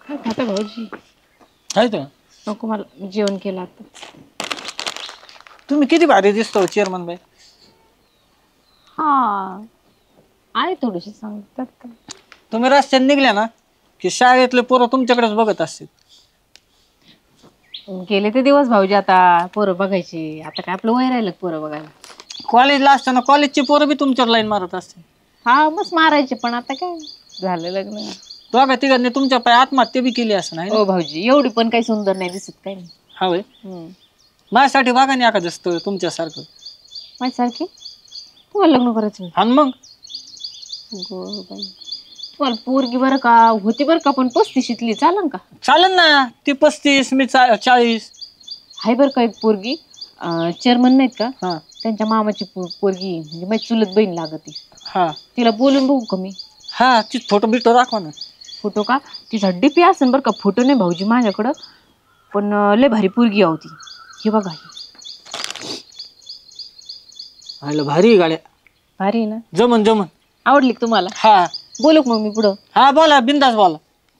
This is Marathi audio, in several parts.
काय खाता भाऊजी? आहे तर नको मला जेवण केलं आता. तुम्ही किती भारी दिसतो चेअरमन बाई. हा आहे थोडीशी सांगतात का? तुम्ही रस्त्याने निघल्या ना की शाळेतले पोरं तुमच्याकडेच बघत असतील. गेले ते दिवस भाऊजी, आता पोरं बघायची. आता काय आपलं वय राहिलं पोरं बघायला. कॉलेजला असताना कॉलेजची पोरं बी तुमच्यावर लाईन मारत असतील. हा बस मारायचे, पण आता काय झालं लग्न. दोघा तिघांनी तुमच्या पाय आत्महत्या बी केली असं नाही. हो भाऊजी, एवढी पण काही सुंदर नाही दिसत काही नाही. हा वय माझ्यासाठी बघा नाही एखादं स्थळ तुमच्यासारखं. माझ्यासारखी तुम्हाला लग्न करायचं? आणि मग तुम्हाला पोरगी बरं का होती बरं का, पण 35ली चालन का? चालेल ना. ती 35 मी 40. हाय बरं का एक पोरगी, चेअरमन नाहीत का हा त्यांच्या मामाची पोरगी, म्हणजे माझी चुलत बहीण लागती. हा तिला बोलून बघू का मी? हा ती फोटो बिटो दाखवा ना. फोटो का? तिचा डीपी असेल बरं का, फोटो नाही भाऊजी माझ्याकडं, पण लय भारी पोरगी होती. हे बघा आलं भारी गाड्या. भारी आहे ना? जमन जमन. आवडली का तुम्हाला? हा बोलू का मग मी पुढं? हा बोला बिंदास बोला.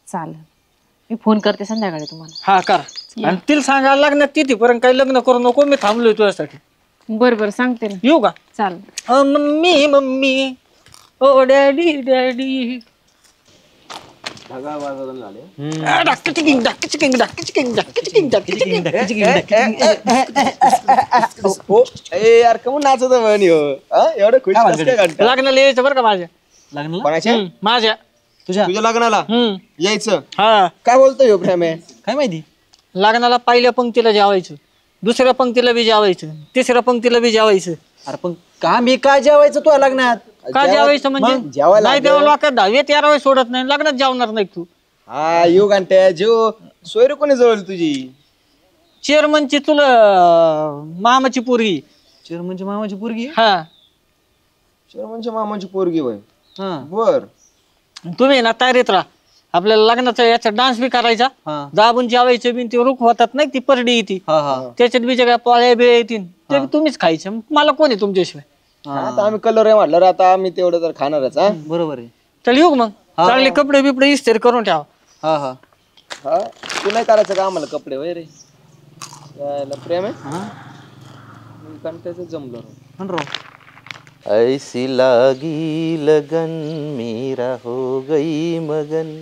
चालेल, मी फोन करते संध्याकाळी तुम्हाला. हा करा. आणि तिला सांगायला लागणार तिथीपर्यंत काही लग्न करू नको, मी थांबलोय तुझ्यासाठी. बरं बरं सांगते ना. येऊ का? चालेल. मम्मी मम्मी ओ डॅडी डॅडी. यार कमून नाचत एवढं खुश लग्नाला यायचं बरं का माझ्या. कोणाच्या? माझ्या तुझ्या लग्नाला यायचं? हा काय बोलतोय हो प्रेम? काय माहिती. लग्नाला पहिल्या पंक्तीला जेवायचं, दुसऱ्या पंक्तीला बी जेवायचं, तिसऱ्या पंक्तीला बी जेवायचं. अरे पण का मी काय जेवायचं तुझ्या लग्नात? का जेवायचं म्हणजे? नाही तेव्हा लोक 10-11 सोडत नाही, लग्नात जेवणार नाही तू. हा येऊ घंट्या जीव सोयरी कोणी जवळ तुझी? चेअरमनची तुला मामाची पोरगी. चेअरमनची मामाची पोरगी? हा चेअरमनच्या मामाची पोरगी होय. हा बर तुम्ही ना तयारीत राहा. आपल्याला लग्नाचा याचा डान्स बी करायचा, दाबून जेवायचं बी. ते रुख होतात नाही ती परडी येते, त्याच्यात बी सगळ्या पोळ्या बिळ्या येतील, ते तुम्हीच खायचं. मला कोण आहे तुमच्याशिवाय? आता आम्ही कलर आहे म्हटलं, आता आम्ही तेवढं तर खाणारच. हा बरोबर आहे. चल येऊ मग. चांगले कपडे बिपडे इस्त्री करून ठेवा. हा हा हा तू नाही करायचं का आम्हाला कपडे वय रे? यायला प्रेम आहे कंटायचं जमलं. ऐसी लागी लगन मेरा हो गई मगन,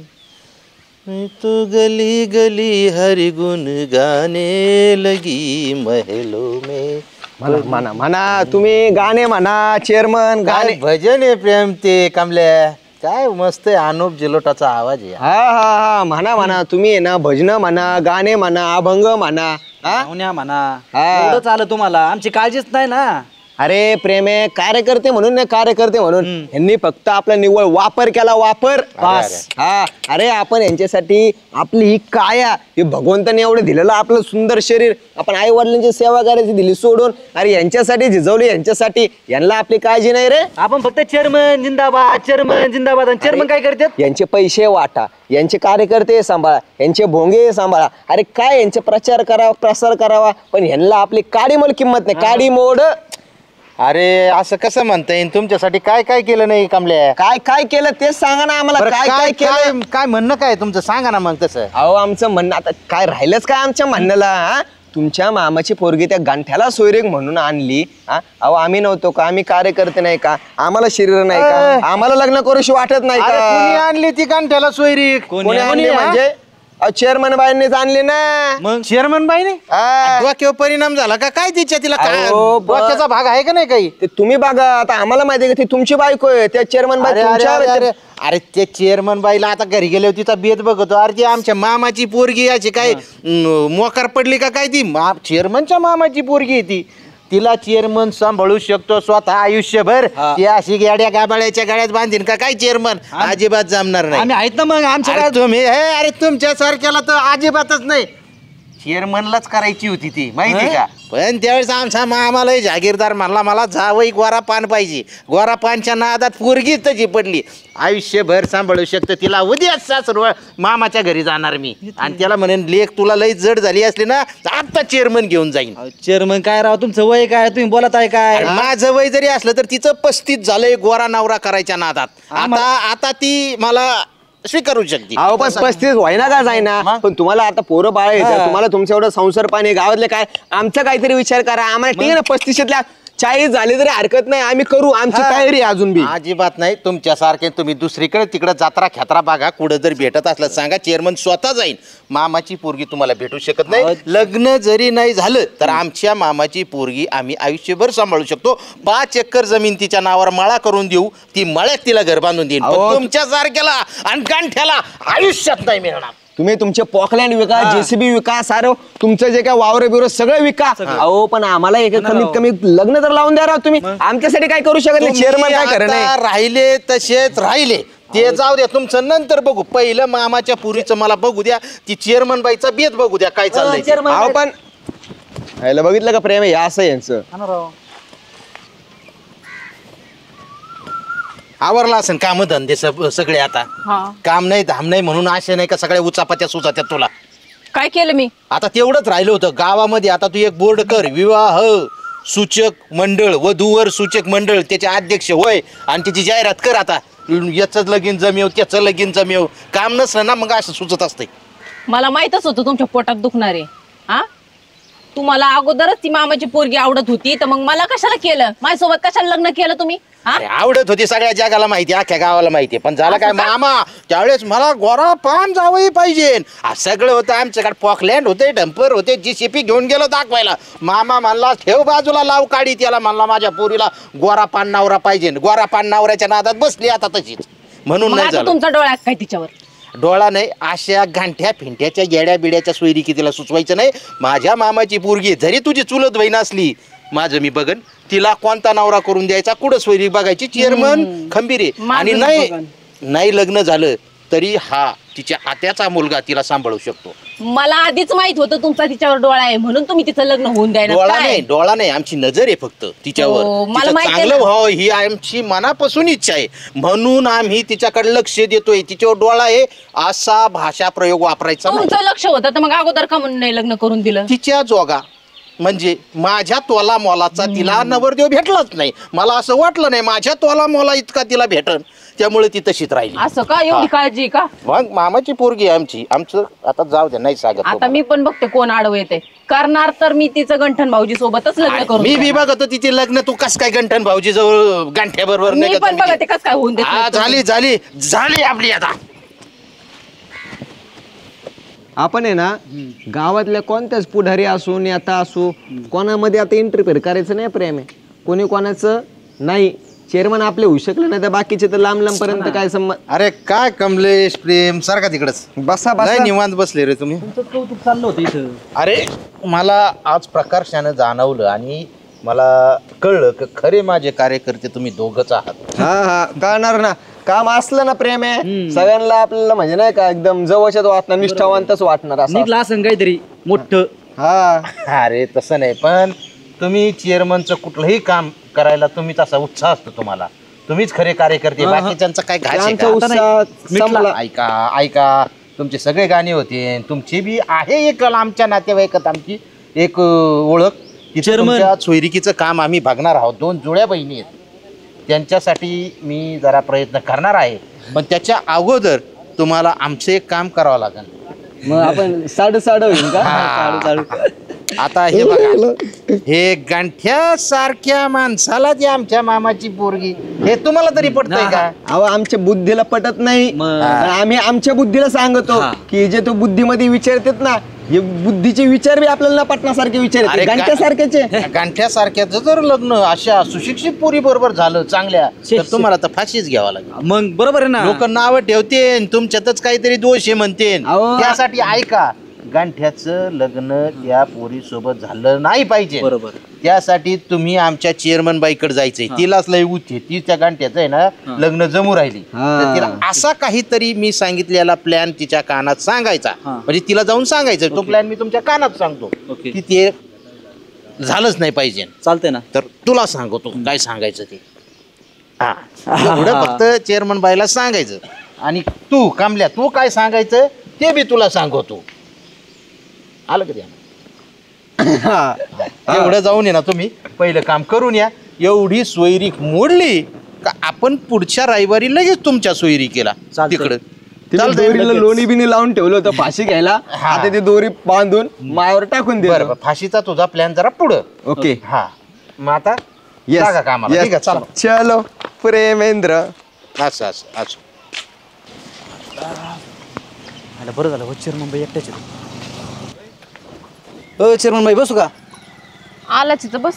तो गली गली हरि गुन गाने लगी महलों में. म्हणा म्हणा तुम्ही गाणे म्हणा चेअरमन. गाणे भजन आहे प्रेम ते कमल्या. काय मस्त आहे, अनुप जिलोटाचा आवाज आहे. हा हा हा म्हणा म्हणा तुम्ही आहे ना, भजन म्हणा, गाणे म्हणा, अभंग म्हणा, म्हणा. एवढंच आलं तुम्हाला, आमची काळजीच नाही ना. अरे प्रेम आहे कार्यकर्ते म्हणून नाही, कार्यकर्ते म्हणून यांनी फक्त आपला निव्वळ वापर केला, वापर बस. हा अरे आपण यांच्यासाठी आपली ही काया, हे भगवंताने एवढं दिलेलं आपलं सुंदर शरीर, आपण आई वडिलांची सेवा करायची दिली सोडून, अरे यांच्यासाठी झिजवली, यांच्यासाठी. यांना आपली काळजी नाही रे. आपण फक्त चेअरमन जिंदाबाद, चेअरमन जिंदाबाद. आणि चेअरमन काय करतात? यांचे पैसे वाटा, यांचे कार्यकर्ते सांभाळा, यांचे भोंगे सांभाळा. अरे काय यांचे प्रचार करावा, प्रसार करावा, पण यांना आपली काडी मोल किंमत नाही. काडी मोड. अरे असं कसं म्हणता येईल? तुमच्यासाठी काय काय केलं नाही कमल्या? काय काय केलं तेच सांगा ना आम्हाला. काय काय केलं? काय म्हणणं काय तुमचं सांगा ना मग तसं. अहो आमचं म्हणणं आता काय राहिलंच काय आमच्या म्हणण्याला? तुमच्या मामाची पोरगी त्या गंठ्याला सोयरीक म्हणून आणली. अहो आम्ही नव्हतो का? आम्ही कार्यकर्ते नाही का? आम्हाला शरीर नाही का? आम्हाला लग्न करूशी वाटत नाही का? कोणी आणली ती गंठ्याला सोयरीक? कोणी आणली म्हणजे? चेअरमन बाईंनीच आणली ना. मग चेअरमन बाईने डोक्यावर परिणाम झाला का काय तिच्या? तिला काय डोक्याचा भाग आहे का नाही काही? ते तुम्ही बघा. आता आम्हाला माहिती आहे का ती तुमची बायको आहे. त्या चेअरमन बाई अरे ते चेअरमन बाईला आता घरी गेले तिचा बेत बघतो. अरे ती आमच्या मामाची पोरगी याची काय मोकार पडली का काय? ती चेअरमनच्या मामाची पोरगी आहे ती. तिला चेअरमन सांभाळू शकतो स्वतः आयुष्यभर. ती अशी गाड्या गाबाळ्याच्या गाड्यात बांधीन का काय चेअरमन? अजिबात जमणार नाही. आम्ही आहेत ना मग. आमच्या तुम्ही अरे तुमच्या सारख्याला तर अजिबातच नाही. चेअरमनलाच करायची होती ती माहिती का? पण त्यावेळेस आमचा मामाला जागीरदार म्हणला मला जावई गोरा पान पाहिजे. गोरा पानच्या नादात पोरगी तशी पडली. आयुष्यभर सांभाळू शकतो तिला. उद्याच सासर मामाच्या घरी जाणार मी आणि त्याला म्हणेन लेख तुला लई जड झाली असली ना आता चेअरमन घेऊन जाईन. चेअरमन काय राव तुमचं वय काय? तुम्ही बोलत आहे काय? माझं वय जरी असलं तर तिचं 35 झालंय गोरा नवरा करायच्या नादात. आता ती मला स्वीकारू शकते. अहो पण 35 व्हायना का जायना, पण तुम्हाला आता पोरं बाळ येतात, तुम्हाला तुमचं एवढं संसार पाणी गावातले काय आमचा काहीतरी विचार करा. आम्हाला ठीक आहे ना 35तल्या 40 झाले तरी हरकत नाही, आम्ही करू, आमची तयारी अजून बी. अजिबात नाही. तुमच्यासारखे तुम्ही दुसरीकडे तिकडे जात्रा खेत्रा बघा, कुठं जर भेटत असलं सांगा, चेअरमन स्वतः जाईल. मामाची पोरगी तुम्हाला भेटू शकत नाही. लग्न जरी नाही झालं तर आमच्या मामाची पोरगी आम्ही आयुष्यभर सांभाळू शकतो. 5 एकर जमीन तिच्या नावावर मळा करून देऊ, ती मळ्यात तिला घर बांधून देईल. तुमच्यासारख्याला आणि गांठ्याला आयुष्यात नाही मिळणार. तुम्ही तुमचे पॉकलँड विका, जेसीबी विका, सारं तुमचं जे काय वावर बिवर सगळं विका. अहो पण आम्हाला एक कमीत कमी लग्न तर लावून द्या राव तुम्ही. आमच्यासाठी काय करू शकत नाही. चेअरमन काय खरं नाही. राहिले तसेच राहिले ते जाऊ द्या, तुमचं नंतर बघू. पहिलं मामाच्या पुरीचं मला बघू द्या, ती चेअरमन बाईचा बेत बघू द्या काय चाललंय. अहो पण ह्याला बघितलं का प्रेम आहे असं यांचं. आवरला असेल काम धंदे सगळे आता. काम नाही धाम नाही म्हणून असे नाही का सगळ्या उचापात्या सुचात्या तुला. काय केलं मी? आता तेवढंच राहिलं होतं गावामध्ये. आता तू एक बोर्ड कर, विवाह सूचक मंडळ, वधूवर सूचक मंडळ, त्याचे अध्यक्ष होय आणि त्याची जाहिरात कर. आता याचं लगीन जमेव, त्याचं लगीन जमेव. काम नसलं ना मग असं सुचत असते. मला माहितच होतं तुमच्या पोटात दुखणार आहे. हा, तुम्हाला अगोदरच ती मामाची पोरगी आवडत होती, तर मग मला कशाला केलं? माझ्यासोबत कशाला लग्न केलं तुम्ही? अरे आवडत होती, सगळ्या जगाला माहिती, अख्ख्या गावाला माहिती. पण झालं काय मामा, त्यावेळेस मला गोरा पान जावंही पाहिजे. सगळं होतं आमच्याकडे. पॉकलँड होते, डंपर होते, जीसीपी घेऊन गेलो दाखवायला. मामा म्हणला ठेव बाजूला, लाव काढी त्याला. म्हणला माझ्या पोरीला गोरा पान नवरा पाहिजे. गोरा पान नवऱ्याच्या नादात बसली आता तशीच. म्हणून नाही झालं. तुमचा डोळा काय तिच्यावर? डोळा नाही, अशा गांठ्या फिंट्याच्या येड्या बिड्याच्या सोयरी की तिला सुचवायचं नाही. माझ्या मामाची पोरगी जरी तुझी चुलत बहीण असली, माझं मी बघन तिला कोणता नवरा करून द्यायचा, कुठं सोयरी बघायची. चेअरमन खंबीर आहे. आणि नाही लग्न झालं तरी हा तिच्या आत्याचा मुलगा तिला सांभाळू शकतो. मला आधीच माहित होतं तुमचा तिच्यावर डोळा आहे, म्हणून तुम्ही तिचं लग्न होऊन द्यायला. डोळा नाही, आमची नजर आहे फक्त तिच्यावर. मला माहिती चांगलं व्हावं ही आमची मनापासून इच्छा आहे, म्हणून आम्ही तिच्याकडे लक्ष देतोय. तिच्यावर डोळा आहे असा भाषा प्रयोग वापरायचा. तुमचं लक्ष होतं तर मग अगोदर का म्हणून नाही लग्न करून दिलं? तिच्या जोगा म्हणजे माझ्या तोला मोलाचा तिला नवरदेव भेटलाच नाही. मला असं वाटलं नाही माझ्या तोला मोला इतका तिला भेटन, त्यामुळे ती तशीच राहिली. असं का? एवढी काळजी का? मग मामाची पोरगी आमची, आमचं आता जाऊ दे, नाही सांगत. आता मी पण बघते कोण आडवं येते. करणार तर मी तिचं गंठन भाऊजी सोबतच लग्न करून. मी बघतो तिचे लग्न. तू कस काय गंठन भाऊजी जवळ गांठ्या बरोबर मी पण बघते कस काय होऊन देत. झाली आपली आता. आपण आहे ना गावातल्या कोणत्याच पुढारी असू, नेता असू, कोणामध्ये आता इंटरफेअर करायचं नाही. प्रेम आहे कोणी कोणाचं नाही. चेअरमन आपले होऊ शकले नाही तर बाकीचे तर लांब लांब पर्यंत काय संबंध. अरे काय कमलेश प्रेम सारखा तिकडच बसा बसा. निवांत बसले रे तुम्ही. कौतुक चाललं होतं इथं. अरे मला आज प्रकर्षानं जाणवलं आणि मला कळलं की खरे माझे कार्यकर्ते तुम्ही दोघच आहात. हा कळणार ना. काम असलं ना प्रेम आहे सगळ्यांना आपल्याला, म्हणजे नाही का एकदम जवळच्याच वाटणार, निष्ठावंतच वाटणार असं. निघला असं काहीतरी मोठं. अरे तसं नाही, पण तुम्ही चेअरमनचं कुठलंही काम करायला तुम्हीच असा उत्साह असतो तुम्हाला. तुम्हीच खरे कार्यकर्ते. बाकीच्यांचा काय घास आहे का? ऐका तुमचे सगळे गाणे होते, तुमची बी आहे एक आमच्या नातेवाईकात आमची एक ओळख. तुमच्या सोयरिकीचं काम आम्ही बघणार आहोत. 2 जुळ्या बहिणी आहेत, त्यांच्यासाठी मी जरा प्रयत्न करणार आहे. पण त्याच्या अगोदर तुम्हाला आमचं एक काम करावं लागेल. मग आपण साडू होईल का? आता हे बघा, हे गांठ्या सारख्या माणसाला जी आमच्या मामाची पोरगी, हे तुम्हाला तरी पटतंय का? अहो आमच्या बुद्धीला पटत नाही. आम्ही आमच्या बुद्धीला सांगतो की जे तो बुद्धीमध्ये विचारतात ना, हे बुद्धीचे विचार बी आपल्याला पटण्यासारखे विचार आहेत. गांठ्यासारखेचे. गांठ्यासारख्याचं जर लग्न अशा सुशिक्षित पोरी बरोबर झालं चांगल्या, तर तुम्हाला तर फाशीच घ्यावा लागेल. मग बरोबर आहे ना. लोक नावं ठेवते, तुमच्यातच काहीतरी दोष आहे म्हणते. त्यासाठी ऐका, गांठ्याचं लग्न त्या पोरी सोबत झालं नाही पाहिजे. बरोबर. त्यासाठी तुम्ही आमच्या चेअरमन बाईकडे जायचंय. तिलाच लय उठे, ती त्या गांठ्याचं आहे ना लग्न जमू राहिली, तर तिला असा काहीतरी मी सांगितलेला प्लॅन तिच्या कानात सांगायचा. म्हणजे तिला जाऊन सांगायचं तो प्लॅन मी तुमच्या कानात सांगतो की ते झालंच नाही पाहिजे. चालतंय ना. तर तुला सांगतो काय सांगायचं ते. फक्त चेअरमन बाईला सांगायचं. आणि तू कामल्या, तू काय सांगायचं ते बी तुला सांगतो. आलं कधी एवढं जाऊन ये ना, तुम्ही पहिलं काम करून या. एवढी सोयरी मोडली का आपण पुढच्या रविवारी लगेच तुमच्या सोयरी केला तिकडं. तिला चालतंय दोरीला लगेच. लोणी बिनी लावून ठेवलं होतं फाशी घ्यायला. आता ती दोरी बांधून मायावर टाकून दे. बरं फाशीचा तुझा प्लॅन जरा पुढं. ओके. हा मग आता Yes, लागा कामाला. yes. ठीक आहे चला. चलो प्रेमेंद्र. असं असं असं. बरं झालं हो चेअरमन बाई एकट्याच हो चेअरमन बाई बसू का आलाच इथं बस.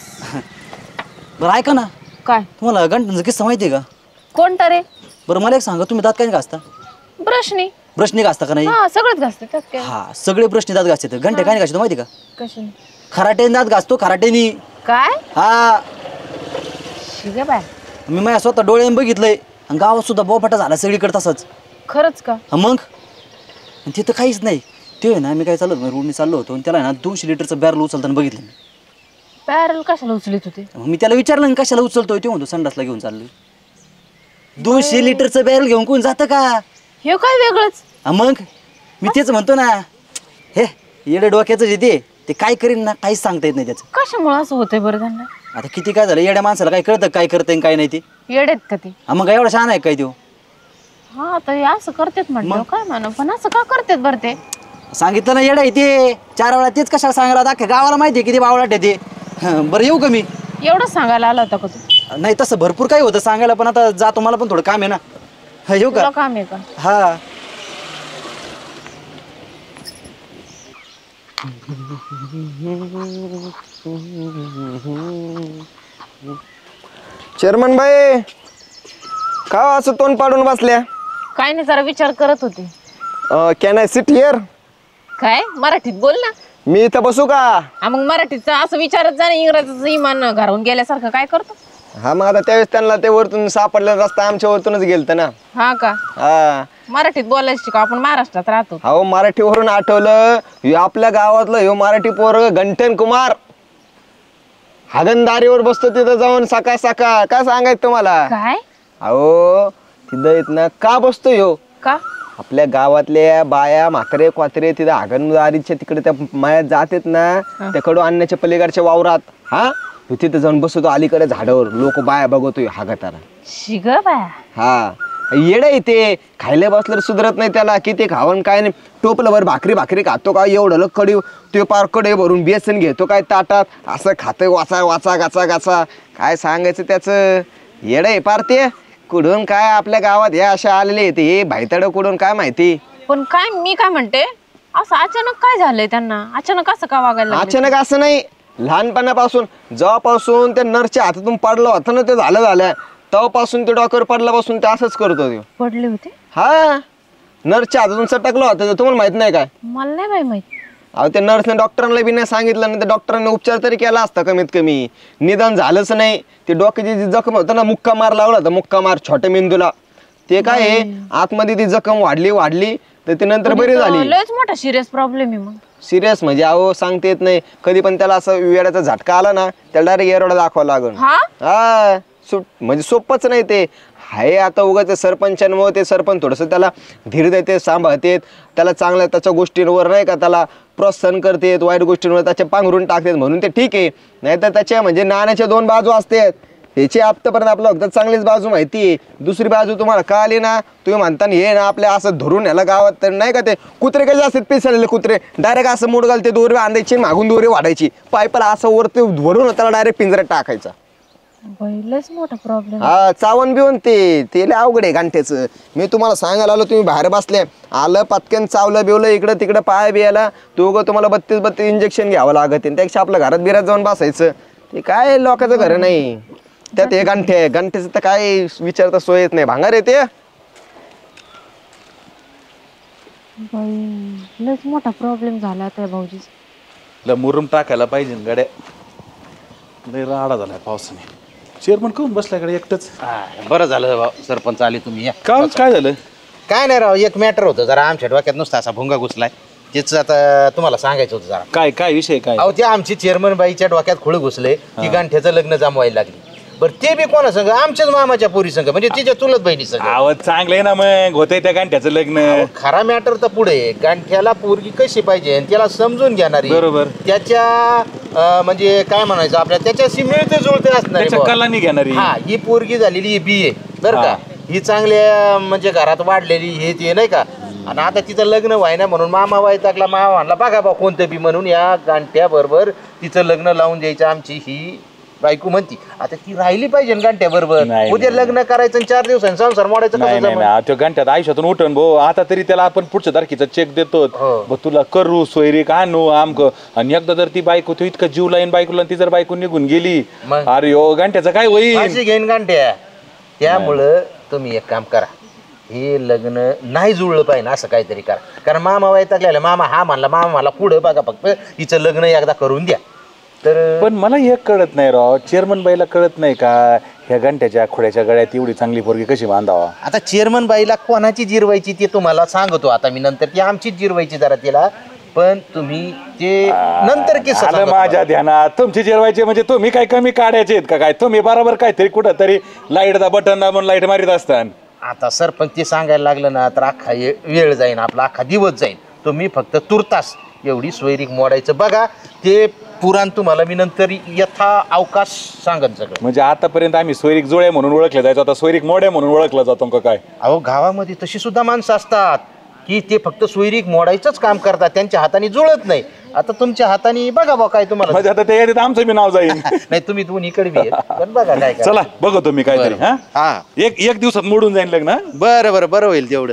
बरं ऐका ना काय तुम्हाला गंठनचा किस्सा माहिती आहे का कोणता रे? बरं मला एक सांगा तुम्ही दात काय घासता ब्रशनी. ब्रशनी घासता का नाही हा सगळंच घासते त्यात काय. हा सगळे ब्रशनी दात घासते घंटे काय घासतो माहिती का कशाने? खराटेने दात घासतो खराटेनी काय हा शिगे बाय. मी माझ्या स्वतः डोळ्याने बघितलंय आणि गावात सुद्धा बोफाटा झाला सगळीकडे तसंच खरंच का? हा मग आणि तिथं काहीच नाही ते आहे ना मी काय चाललो होतो रोडने चाललो होतो आणि त्याला आहे ना 200 लिटरचं बॅरल उचलताना बघितलं मी. पॅरल कशाला उचलीत होते? मग मी त्याला विचारलं ना कशाला उचलतोय ते म्हणतो संडासला घेऊन चाललोय 200 लिटरचं बॅरल घेऊन कोण जातं का हे काय वेगळंच? हा मग मी तेच म्हणतो ना हे येडे डोक्याचं जे ते काय करीन ना काहीच सांगता येत नाही त्याचं. कशामुळे असं होतंय बरं त्यांना? आता किती काय झालं येड्या माणसाला काय कळतं काय करतंय काय नाही ते येडेत का ते? हा मग काय एवढा शहाणा आहे काय तो हा तर हे असं करतेत म्हणलं काय म्हणा पण असं का करतेत बरं ते? सांगितलं ना येडा आहे ते 4 वेळा तेच कशाला सांगायला दाखव गावाला माहिती आहे किती बावळाट आहे ते बरं येऊ का मी एवढंच सांगायला आला होता का तू? नाही तसं भरपूर काही होतं सांगायला पण आता जातो मला पण थोडं काम आहे ना हा येऊ तुला का काम आहे का? हा चेअरमन बाई का असं तोंड पाडून बसल्या? काय नाही जरा विचार करत होते. Can I sit here? काय मराठीत बोल ना. मी इथं बसू का? हा मग मराठीचं असं विचारत जा ना इंग्रजीचं इमान घरावून गेल्यासारखं काय करतो? हा मग आता त्यावेळेस त्यांना ते वरतून सापडलेला रस्ता आमच्या वरतूनच गेलत ना. हा का? हा मराठीत बोलायचं शिका आपण महाराष्ट्रात राहतो. हो मराठीवरून आठवलं ह्यो आपल्या गावातलं ह्यो मराठी पोरग गंठन कुमार हागणदारीवर बसतो तिथं जाऊन सकाळ सकाळ काय सांगायचं तुम्हाला? काय? अहो तिथं येत ना का बसतो ह्यो? का? आपल्या गावातल्या बाया म्हातारे क्वात्रे तिथं हागणदारीच्या तिकडे त्या मायात जातात ना त्याकडून आणण्याच्या पलीकडच्या वावरात हा ह्यो तिथं जाऊन बसतो अलीकडे झाडावर लोक बाया बघतोय हागताना. शिग बाया. हा येड येते खायला बसलं सुधरत नाही त्याला किती खावण काय नाही टोपलभर भाकरी खातो काय एवढं कडी ते पार कडे भरून बेसन घेतो काय ताटात असं खातं वाचा वाचा गाचा गाचा काय सांगायचं त्याचं येड आहे पार ते कुठून काय आपल्या गावात हे अशा आलेले येते हे भाईतड कुठून काय माहिती. पण काय मी काय म्हणते असं अचानक काय झालंय त्यांना अचानक असं का वागायला लागले? अचानक असं नाही लहानपणापासून जेव्हापासून त्या नर्सच्या हातातून पडलं होतं ना ते झालं तेव्हापासून ते डॉक्टर पडल्यापासून ते असंच करतो ते. पडले होते? हा नर्सच्या हातातून सटकलं होतं तुम्हाला माहित नाही काय? मला नाही बाई माहित. अहो त्या नर्सने डॉक्टरांना बी नाही सांगितलं ना त्या डॉक्टरांनी उपचार तरी केला असता कमीत कमी निदान झालंच नाही. ते डोक्याची जी जखम होतं ना मुक्का मार लावला होता मुक्का मार छोट्या मेंदूला ते काय आहे आतमध्ये ती जखम वाढली तर ती नंतर बरी झाली. लयच मोठा सिरियस प्रॉब्लेम आहे. मग सिरियस म्हणजे अहो सांगता येत नाही कधी पण त्याला असं वेड्याचा झटका आला ना त्याला डायरेक्ट एरोडा दाखवावा लागेल. हा म्हणजे सोपंच नाही ते हाय. आता उगाच सरपंचांमुळे ते सरपंच थोडंसं त्याला धीर देते सांभाळतेत त्याला चांगल्या त्याच्या गोष्टींवर नाही का त्याला प्रोत्साहन करतेत वाईट गोष्टींवर त्याच्या पांघरून टाकतात म्हणून ते ठीक आहे. नाहीतर त्याच्या म्हणजे नाण्याच्या 2 बाजू असतात. ह्याची आतापर्यंत आपलं फक्त चांगलीच बाजू माहिती आहे दुसरी बाजू तुम्हाला कळली ना तुम्ही म्हणता हे ना आपल्या असं धरून ह्याला गावात तर नाही का ते कुत्रे कसे असतात पिसळलेले कुत्रे डायरेक्ट असं मूड घालते दोरी बांधायची मागून दोरी वाढायची पायपाला असं वरती वरून त्याला डायरेक्ट पिंजऱ्यात टाकायचा. लयच मोठा प्रॉब्लेम. हा चावण बिवून ते लय अवघड आहे घंट्याचं. मी तुम्हाला सांगायला आलो तुम्ही बाहेर बसले आलं पटकन चावलं बिवलं इकडं तिकडं पाय बियाला तो तुम्हाला 32 इंजेक्शन घ्यावं लागत त्यापेक्षा आपल्या घरात बिरात जाऊन बसायचं. ते काय लोकांचं घर नाही त्यात हे घंट्याचं तर काय विचारता सोय येत नाही भांगार येते. लयच मोठा प्रॉब्लेम झाला त्या भाऊजी. मुरुम टाकायला पाहिजे गड्या लय राडा झालाय पावसाने. चेअरमन कोण बसल्याकडे एकटंच बरं झालं भाऊ सरपंच आले तुम्ही या. काय झालं काय नाही राव एक मॅटर होतं जरा आमच्या डोक्यात नुसता असा भुंगा घुसलाय तेच आता तुम्हाला सांगायचं होतं जरा. काय विषय काय अहो ते आमची चेअरमन बाईच्या डोक्यात खुळ घुसले की गांठ्याचं लग्न जमवायला लागली. बरं ते बी कोणा संग आमच्याच मामाच्या पोरी संग म्हणजे तिच्या चुलत बहिणी संग. आवत चांगलंय ना मग होतंय त्या गांठ्याचं लग्न. खरा मॅटर तर पुढे गांठ्याला पोरगी कशी पाहिजे आणि त्याला समजून घेणारी बरोबर त्याच्या म्हणजे काय म्हणायचं आपल्या त्याच्याशी मिळते जुळते असणार कलानी घेणारी. हा ही पोरगी झालेली BA बरं का ही चांगल्या म्हणजे घरात वाढलेली हे ते नाही का आणि आता तिचं लग्न व्हायना म्हणून मामा वैतागला. मामा म्हणला बघा बा कोणतं बी म्हणून या गांठ्या बरोबर तिचं लग्न लावून द्यायचं आमची ही बायको म्हणती. आता ती राहिली पाहिजे गांठ्या बरोबर. नाही, उद्या नाही. लग्न करायचं आणि 4 दिवसांनी संसार मोडायचं नाही कसं नाही जमलं? नाही तो घंट्यात आयुष्यातून उठण भाऊ. आता तरी त्याला आपण पुढच्या तारखेचा चेक देतो हो. तुला करू सोयरीक आणू आमक. आणि एकदा जर ती बायको तो इतकं जीव लाईन बायकोला ती जर बायको निघून गेली मग? अरे हो घंट्याचं काय होईल. फाशी घेईन गांठ्या. त्यामुळं तुम्ही एक काम करा, हे लग्न नाही जुळलं पाहिजे असं काहीतरी करा. कारण मामा वैतागलेला. मामा हा म्हणला, मामा मला पुढं बघा फक्त हिचं लग्न एकदा करून द्या. तर पण मला एक कळत नाही राव, चेअरमन बाईला कळत नाही का ह्या घंट्याच्या खोड्याच्या गळ्यात एवढी चांगली पोरगी कशी बांधावा. आता चेअरमन बाईला कोणाची जिरवायची ते तुम्हाला सांगतो आता मी नंतर. ती आमचीच जिरवायची जरा तिला. पण तुम्ही ते नंतर किस्सा आलं सांगतो माझ्या ध्यानात. तुमची जिरवायचे म्हणजे तुम्ही काय कमी काढायचे आहेत का काय. तुम्ही बरोबर काहीतरी कुठं तरी लाईटचा बटन दाबून लाईट मारित असतात. आता सरपंच ते सांगायला लागलं ना तर अख्खा वेळ जाईन, आपला अख्खा दिवस जाईन. तुम्ही फक्त तुर्तास एवढी सोयरीक मोडायचं बघा. ते पुराण तुम्हाला मी नंतर यथा अवकाश सांगत सगळं. म्हणजे आतापर्यंत आम्ही सोयरीक जोड्या म्हणून ओळखले जायचो, आता सोयरीक मोड्या म्हणून ओळखला जातो का काय. अहो गावामध्ये तशी सुद्धा माणसं असतात की ते फक्त सोयरीक मोडायचंच काम करतात, त्यांच्या हाताने जुळत नाही. आता तुमच्या हाताने बघा बा काय तुम्हाला. म्हणजे आता त्या यादीत आमचं बी नाव जाईल. नाही तुम्ही इकडे बी आहेत. पण बघा काय करा. चला बघतो मी काहीतरी. बरं. हा. एक दिवसात मोडून जाईल लग्न. बरं होईल तेवढं.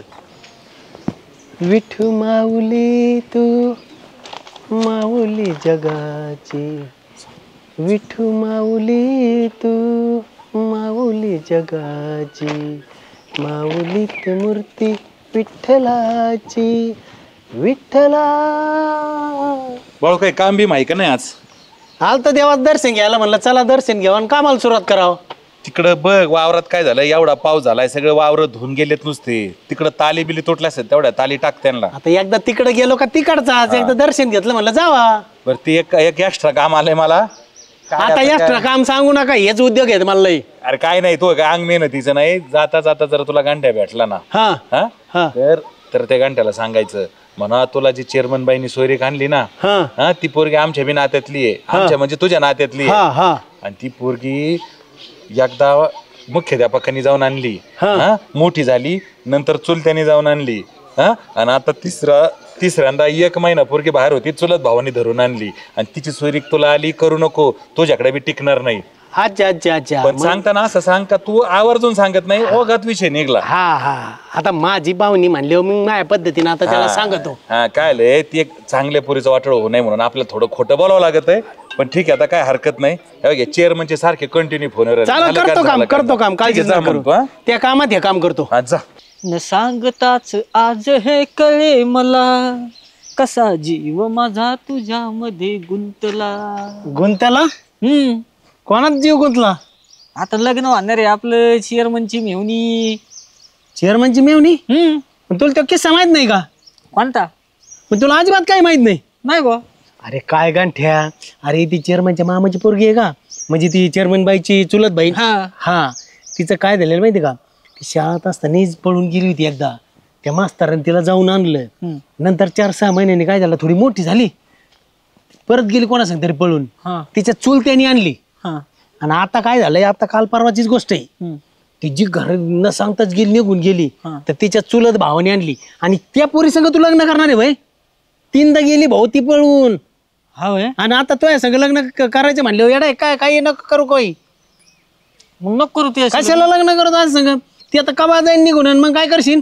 विठू माऊली तू माऊली जगाची, विठू माऊली तू माऊली जगाची, माऊलीत मूर्ती विठ्ठलाची, विठ्ठला. बाळू काही काम बी माहिती का नाही आज. आलं तर देवाचं दर्शन घ्यायला म्हणलं चला दर्शन घ्यावं आणि कामाला सुरुवात करावं. तिकडं बघ वावरात काय झालं, एवढा पाऊस झालाय सगळं वावर धुवून गेलेत नुसते. तिकडं ताली बिली तुटल्या असतात तेवढ्या ताली टाक त्यांना. आता एकदा तिकडे गेलो का तिकडचाच एकदा दर्शन घेतलं म्हणलं जावा. बरं ते एक एक्स्ट्रा काम आलंय मला. आता एक्स्ट्रा काम सांगू नका, हेच उद्योग आहेत मला लई. अरे काय नाही तो काय अंग मेहनतीचं नाही. जाता जाता जर तुला गांठ्या भेटला ना हा हा हा तर त्या गांठ्याला सांगायचं म्हणा तुला जी चेअरमन बाईनी सोयरीक आणली ना हा हा ती पोरगी आमच्या बी नात्यातली आहे. आमच्या म्हणजे तुझ्या नात्यातली हा आहे. हा आणि ती पोरगी एकदा मुख्याध्यापकांनी जाऊन आणली, हा. हा मोठी झाली, नंतर चुलत्याने जाऊन आणली, हा आणि आता तिसऱ्यांदा 1 महिना पोरगी बाहेर होती, चुलत भावानी धरून आणली. आणि तिची सोयरीक तुला आली करू नको, तुझ्याकडे बी टिकणार नाही. अच्छा अच्छा अच्छा पण सांगताना असं सांग का तू आवर्जून सांगत नाही, ओघात विषय निघला. हा हा आता माझी पाहुणी म्हणली मी माझ्या पद्धतीने आता त्याला सांगतो. हा काय लय ती एक चांगल्या पोरीचं वाटळ होऊ नये म्हणून आपल्याला थोडं खोटं बोलावं लागत आहे. पण ठीक आहे आता काय हरकत नाही. चेअरमनचे सारखे कंटिन्यू फोनवर चालेल करतो काम काळजी नका करू. त्या कामात हे काम करतो. जा. न सांगताच आज हे कळे मला, कसा जीव माझा तुझ्यामध्ये गुंतला. गुंतला कोणात जीव गुंतला. आता लग्न होणार आहे आपलं चेअरमनची मेवणी. चेअरमनची मेवणी. पण तुला तो किस्सा माहित नाही का. कोणता. पण तुला अजिबात काही माहित नाही. नाही बा. अरे काय गांठ्या, अरे ती चेअरमनच्या मामाची पोरगी आहे का, म्हणजे ती चेअरमन बाईची चुलत बाई. हा तिचं काय झालेलं माहिती का, ती शाळेत असतानाच पळून गेली होती एकदा. त्या मास्तराने तिला जाऊन आणलं. नंतर 4-6 महिन्यांनी काय झालं, थोडी मोठी झाली, परत गेली कोणा सांग तरी पळून. तिच्या चुलत्यानी आणली. आणि आता काय झालंय, आता काल परवाचीच गोष्ट आहे, ती जी घर न सांगताच गेली निघून गेली, तर तिच्या चुलत भावाने आणली. आणि त्या पोरी संग तू लग्न करणार आहे भाई. 3दा गेली भाऊ ती पळून. आणि आता तो संग लग्न करायचं म्हणलं येडा काय काय नको करू काही. मग नको करू ते. कशाला लग्न करत आज संग. ती आता कबा जाईन निघून आणि मग काय करशील.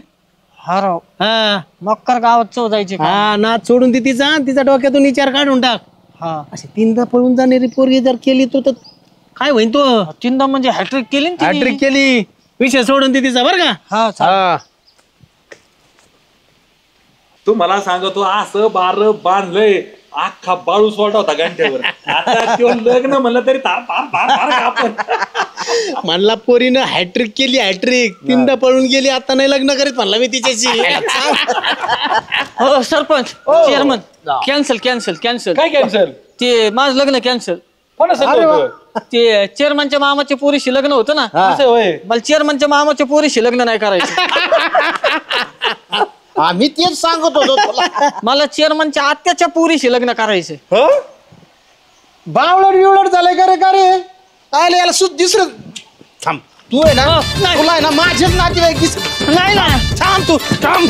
हा राव हा मक्कर गावात चौदायचे. हा नाच सोडून ती तिचा डोक्यातून विचार काढून टाक. हा अशी 3दा पळून जाणारी पोरगी जर केली तो तर काय होईल. तो 3दा म्हणजे हॅट्रिक केली ना तिने. हॅट्रिक केली, विषय सोडून ती तिचा बरं का. हा तू मला सांगतो असं बार बांधलंय अख्खा बाळू सोडा होता घंट्यावर. आता तो लग्न म्हणलं तरी आपण म्हणला पोरीनं हॅट्रिक केली, हॅट्रिक 3दा पळून गेली, आता नाही लग्न करीत म्हणला मी तिच्याशी. हो sarpanch chairman cancel cancel cancel. काय कॅन्सल. ते माझं लग्न कॅन्सल. ते चेअरमनच्या मामाच्या पोरीशी लग्न होतं ना. मला चेअरमनच्या मामाच्या पोरीशी लग्न नाही करायचं. आम्ही तेच सांगत होतो तुला. मला चेअरमनच्या आत्याच्या पोरीशी लग्न करायचं. बावळट बिवळट झालंय का रे का रे. आले याला दुसरं थांब. तू आहे ना तुला आहे ना माझेच नातेवाईक नाही ना. थांब तू थांब.